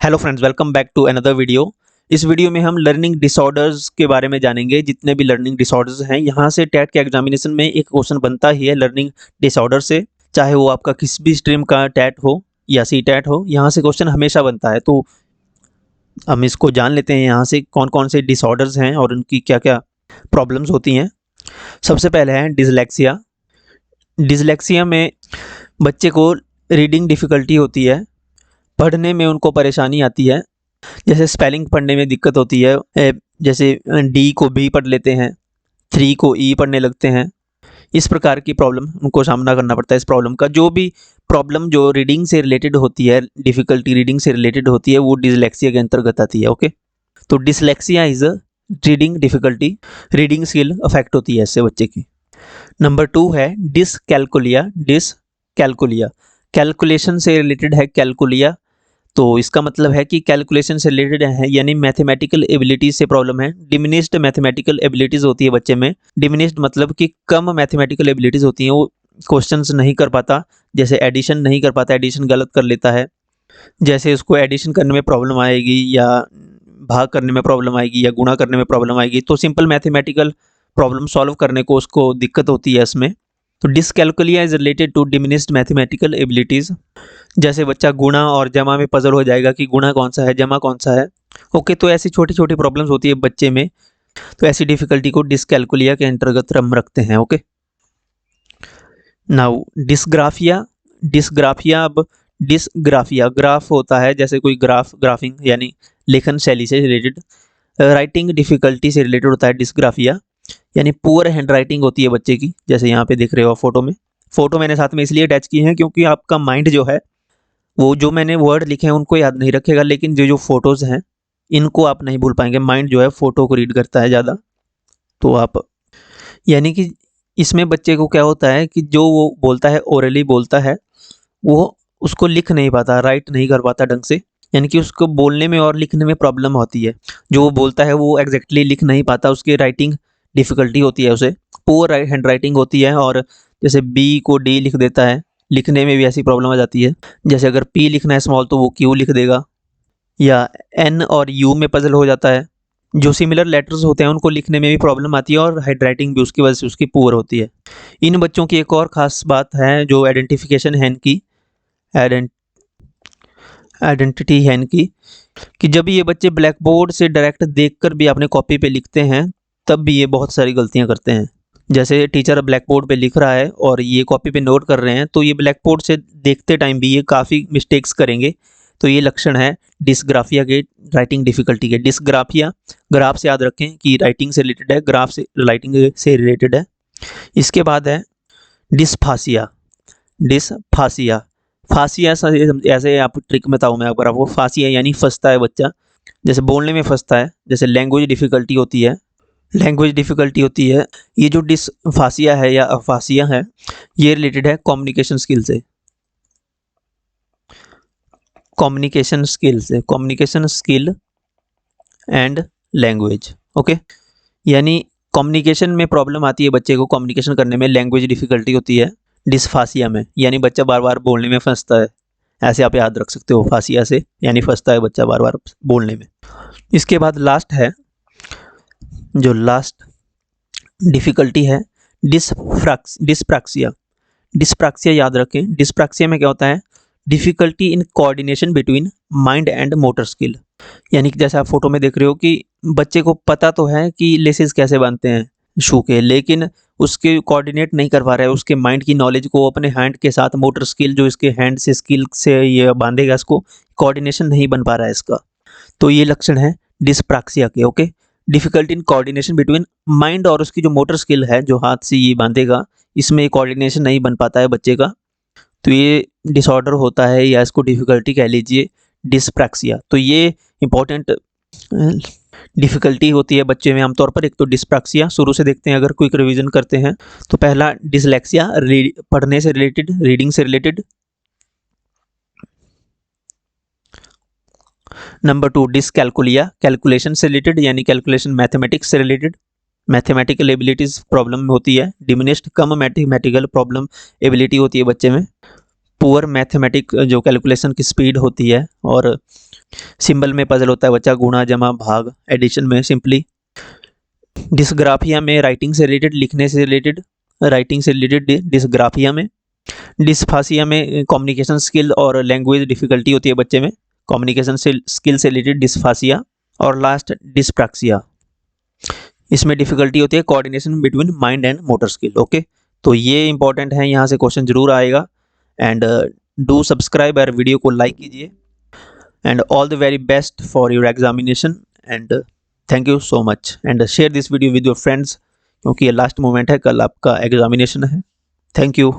Hello friends, welcome back to another video. इस वीडियो में हम लर्निंग डिसऑर्डर्स के बारे में जानेंगे। जितने भी लर्निंग डिसऑर्डर्स हैं, यहाँ से टेट के एग्जामिनेशन में एक क्वेश्चन बनता ही है लर्निंग डिसऑर्डर से, चाहे वो आपका किस भी स्ट्रीम का टेट हो या सी टेट हो, यहाँ से क्वेश्चन हमेशा बनता है। तो हम इसको जान लेते हैं यहाँ से कौन कौन से डिसऑर्डर्स हैं और उनकी क्या क्या प्रॉब्लम्स होती हैं। सबसे पहले है डिसलेक्सिया। डिसलेक्सिया में बच्चे को रीडिंग डिफ़िकल्टी होती है, पढ़ने में उनको परेशानी आती है। जैसे स्पेलिंग पढ़ने में दिक्कत होती है, जैसे डी को बी पढ़ लेते हैं, 3 को ई पढ़ने लगते हैं। इस प्रकार की प्रॉब्लम उनको सामना करना पड़ता है। इस प्रॉब्लम का जो भी प्रॉब्लम जो रीडिंग से रिलेटेड होती है, डिफ़िकल्टी रीडिंग से रिलेटेड होती है, वो डिसलेक्सिया के अंतर्गत आती है। ओके, तो dyslexia is a reading difficulty, reading skill affect होती है इससे बच्चे की। नंबर 2 है डिसकैलकुलिया। डिसकैलकुलिया कैलकुलेशन से रिलेटेड है। कैलकुलिया तो इसका मतलब है कि कैलकुलेशन से रिलेटेड है, यानी मैथमेटिकल एबिलिटीज से प्रॉब्लम है। डिमिनिश्ड मैथमेटिकल एबिलिटीज होती है बच्चे में। डिमिनिश्ड मतलब कि कम मैथमेटिकल एबिलिटीज होती हैं, वो क्वेश्चंस नहीं कर पाता। जैसे एडिशन नहीं कर पाता, एडिशन गलत कर लेता है। जैसे उसको एडिशन करने में प्रॉब्लम आएगी, या भाग करने में प्रॉब्लम आएगी, या गुणा करने में प्रॉब्लम आएगी, तो सिंपल मैथमेटिकल प्रॉब्लम सॉल्व करने को उसको दिक्कत होती है इसमें। तो dyscalculia is related to diminished mathematical abilities. जैसे बच्चा गुणा और जमा में पजल हो जाएगा कि गुणा कौन सा है, जमा कौन सा है। ओके, तो ऐसी छोटी छोटी प्रॉब्लम्स होती है बच्चे में, तो ऐसी डिफिकल्टी को डिसकैलकुलिया के अंतर्गत हम रखते हैं। Okay, now dysgraphia. डिसग्राफिया, अब डिसग्राफिया ग्राफ होता है, जैसे कोई ग्राफिंग यानी लेखन शैली से रिलेटेड। राइटिंग डिफिकल्टी से रिलेटेड होता है डिसग्राफिया, यानी पुअर हैंड राइटिंग होती है बच्चे की। जैसे यहाँ पे देख रहे हो फोटो में, फोटो मैंने साथ में इसलिए अटैच की है क्योंकि आपका माइंड जो है वो जो मैंने वर्ड लिखे हैं उनको याद नहीं रखेगा, लेकिन जो जो फोटोज़ हैं इनको आप नहीं भूल पाएंगे। माइंड जो है फोटो को रीड करता है ज़्यादा। तो आप, यानी कि इसमें बच्चे को क्या होता है कि जो वो बोलता है, ओरली बोलता है, वो उसको लिख नहीं पाता, राइट नहीं कर पाता ढंग से। यानी कि उसको बोलने में और लिखने में प्रॉब्लम होती है। जो वो बोलता है वो एग्जैक्टली लिख नहीं पाता, उसकी राइटिंग डिफ़िकल्टी होती है उसे, पुअर हैंड राइटिंग होती है। और जैसे बी को डी लिख देता है, लिखने में भी ऐसी प्रॉब्लम आ जाती है। जैसे अगर पी लिखना है स्मॉल तो वो क्यू लिख देगा, या एन और यू में पजल हो जाता है। जो सिमिलर लेटर्स होते हैं उनको लिखने में भी प्रॉब्लम आती है, और हैंड राइटिंग भी उसकी वजह से उसकी पुअर होती है। इन बच्चों की एक और ख़ास बात है, जो आइडेंटिफिकेशन है इनकी, आइडेंटिटी है इनकी, कि जब ये बच्चे ब्लैक बोर्ड से डायरेक्ट देखकर भी अपने कॉपी पे लिखते हैं, तब भी ये बहुत सारी गलतियां करते हैं। जैसे टीचर ब्लैक बोर्ड पे लिख रहा है और ये कॉपी पे नोट कर रहे हैं, तो ये ब्लैक बोर्ड से देखते टाइम भी ये काफ़ी मिस्टेक्स करेंगे। तो ये लक्षण है डिसग्राफिया के, राइटिंग डिफ़िकल्टी के। डिसग्राफिया ग्राफ से याद रखें कि राइटिंग से रिलेटेड है, ग्राफ से राइटिंग से रिलेटेड है। इसके बाद है डिसफासिया। डिसफासिया, फासिया ऐसे आप ट्रिक में बताऊँ मैं अगर आपको। फासिया यानी फंसता है बच्चा, जैसे बोलने में फंसता है। जैसे लैंग्वेज डिफ़िकल्टी होती है, लैंग्वेज डिफ़िकल्टी होती है। ये जो डिसफासिया है या अफासिया है, ये रिलेटेड है कम्युनिकेशन स्किल से। कम्युनिकेशन स्किल से, communication skill and language. Okay, यानी कम्युनिकेशन में प्रॉब्लम आती है बच्चे को, कम्युनिकेशन करने में लैंग्वेज डिफ़िकल्टी होती है डिसफासिया में, यानी बच्चा बार बार बोलने में फंसता है। ऐसे आप याद रख सकते हो, फासिया से यानी फंसता है बच्चा बार बार बोलने में। इसके बाद लास्ट है, जो लास्ट डिफ़िकल्टी है डिस्प्रैक्सिया। डिस्प्रैक्सिया याद रखें, डिस्प्रैक्सिया में क्या होता है, difficulty in coordination between mind and motor skill. यानी कि जैसे आप फोटो में देख रहे हो कि बच्चे को पता तो है कि लेसेस कैसे बांधते हैं शू के, लेकिन उसके कोऑर्डिनेट नहीं कर पा रहा है। उसके माइंड की नॉलेज को अपने हैंड के साथ, मोटर स्किल जो इसके हैंड से स्किल से ये बांधेगा, इसको कोऑर्डिनेशन नहीं बन पा रहा है इसका। तो ये लक्षण है डिस्प्रैक्सिया के। Okay, difficulty in coordination between mind और उसकी जो मोटर स्किल है, जो हाथ से ये बांधेगा, इसमें कोऑर्डिनेशन नहीं बन पाता है बच्चे का। तो ये डिसऑर्डर होता है, या इसको डिफ़िकल्टी कह लीजिए, डिस्प्रैक्सिया। तो ये इंपॉर्टेंट डिफ़िकल्टी होती है बच्चे में आमतौर पर। एक तो डिस्प्रैक्सिया, शुरू से देखते हैं अगर क्विक रिवीजन करते हैं तो। पहला डिसलेक्सिया, पढ़ने से रिलेटेड, रीडिंग से रिलेटेड। नंबर 2 डिसकैलकुलिया, कैलकुलेशन से रिलेटेड, यानी कैलकुलेशन मैथमेटिक्स से रिलेटेड, मैथमेटिकल एबिलिटीज़ प्रॉब्लम होती है। डिमिनिश्ड, कम मैथमेटिकल प्रॉब्लम एबिलिटी होती है बच्चे में। पुअर मैथमेटिक जो कैलकुलेशन की स्पीड होती है, और सिंबल में पजल होता है बच्चा, गुणा जमा भाग, एडिशन में सिंपली। डिस्ग्राफिया में राइटिंग से रिलेटेड, लिखने से रिलेटेड, राइटिंग से रिलेटेड डिस्ग्राफिया में। डिस्फासिया में कम्युनिकेशन स्किल और लैंग्वेज डिफिकल्टी होती है बच्चे में, कम्युनिकेशन से स्किल से रिलेटेड डिस्फासिया। और लास्ट डिस्प्रैक्सिया, इसमें डिफिकल्टी होती है coordination between mind and motor skill. Okay, तो ये इंपॉर्टेंट है, यहाँ से क्वेश्चन जरूर आएगा। एंड डू सब्सक्राइब और वीडियो को लाइक कीजिए। And all the very best for your examination. And thank you so much. And share this video with your friends, क्योंकि ये लास्ट मोमेंट है, कल आपका एग्जामिनेशन है। Thank you.